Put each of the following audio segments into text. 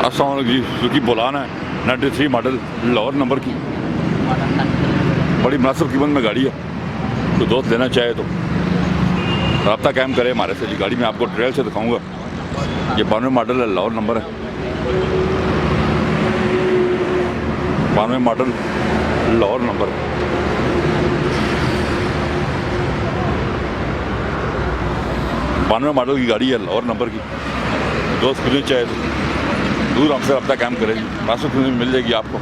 अस्सलाम जी, सुजुकी बोलान है 93 model Lahore number की, बड़ी मुनासिब कीमत में गाड़ी है। तो दोस्त लेना चाहे तो रब्ता कायम करे हमारे से जी। गाड़ी में आपको ट्रेल से दिखाऊंगा। ये 92 मॉडल है, लाहौर नंबर है, 92 मॉडल लाहौर नंबर। 92 मॉडल की गाड़ी है, लाहौर नंबर की। दोस्त खुलने चाहे तो दूर हमसे रब्ता कायम करेगी, मुनासिब कीमत में मिल जाएगी आपको।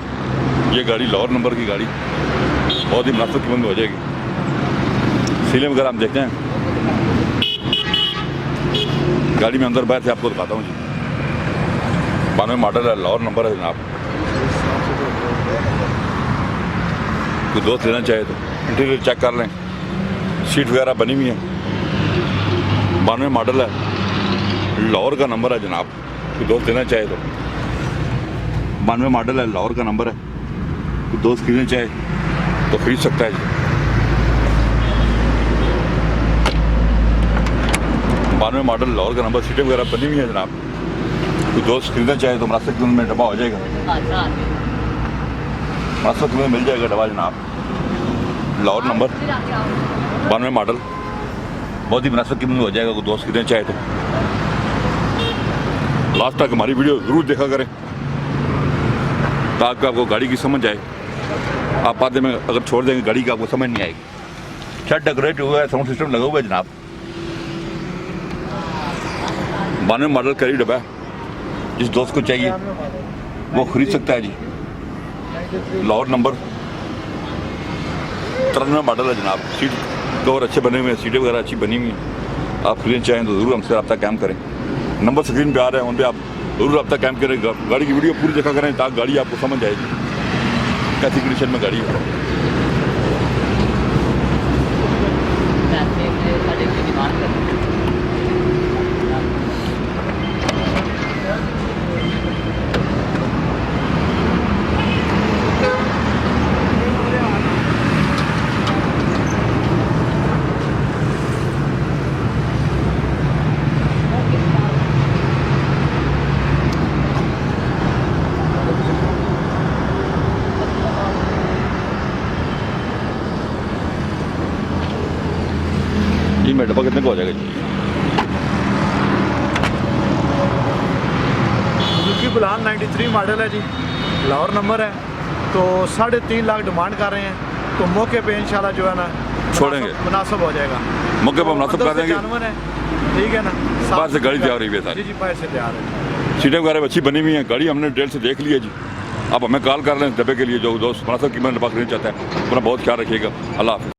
ये गाड़ी लाहौर नंबर की गाड़ी बहुत ही मुनासिब कीमत में हो जाएगी। सीले वगैरह हम देखते हैं, गाड़ी में अंदर बाहर से आपको दिखाता हूँ जी। 92 मॉडल है, लाहौर नंबर है जनाब। कोई दोस्त लेना चाहे तो इंटीरियर चेक कर लें, सीट वगैरह बनी हुई है। 92 मॉडल है, लाहौर का नंबर है जनाब। कोई दोस्त लेना चाहे तो 92 मॉडल है, लाहौर का नंबर है। कोई दोस्त खरीदना चाहे तो खरीद सकता है जी। 92 मॉडल लाहौर का नंबर, सीटें वगैरह बनी हुई है जनाब। कोई दोस्त खरीदना चाहे तो मुनासिब कीमत में डब्बा हो जाएगा, मुनासिब कीमत में मिल जाएगा डब्बा जनाब। लाहौर नंबर 92 मॉडल बहुत ही मुनासिब कीमत में हो जाएगा। कोई दोस्त खरीदना चाहे तो लास्ट तक हमारी वीडियो ज़रूर देखा करें ताकि आपको गाड़ी की समझ आए। आप आधे में अगर छोड़ देंगे गाड़ी की आपको समझ नहीं आएगी। छत डेकोरेट हुआ है, साउंड सिस्टम लगा हुआ है जनाब। 92 मॉडल करीब डब्बा है, जिस दोस्त को चाहिए वो खरीद सकता है जी। लाहौर नंबर 93 मॉडल है जनाब। सीट कवर अच्छे बने हुए हैं, सीटें वगैरह अच्छी बनी हुई हैं। आप खरीदना चाहें तो ज़रूर हमसे रब्ता कायम करें। नंबर स्क्रीन पे आ रहे हैं, उन पर आप ज़रूर रब्ता कायम करें। गाड़ी की वीडियो पूरी देखा करें ताकि गाड़ी आपको समझ आएगी कैसी कंडीशन में गाड़ी है। जी मैं डब्बा कितने का हो जाएगा जी? सुजुकी बुलान 93 मॉडल है जी, लाहौर नंबर है। तो 3.5 लाख डिमांड कर रहे हैं, तो मौके पे इंशाल्लाह जो है ना छोड़ेंगे, मुनासिब हो जाएगा। मौके पर मुनासिब कर देंगे। 95 है, ठीक है ना। बाहर से गाड़ी तैयार हुई है सारी, जी जी बाहर से तैयार है। सीटें वगैरह अच्छी बनी हुई हैं। गाड़ी हमने डिटेल से देख ली है जी। आप हमें कॉल कर लें डब्बे के लिए। जो दोस्त मुनासिब कीमत में डब्बा खरीदना चाहता है अपना बहुत ख्याल रखिएगा। अल्लाह हाफ़िज़।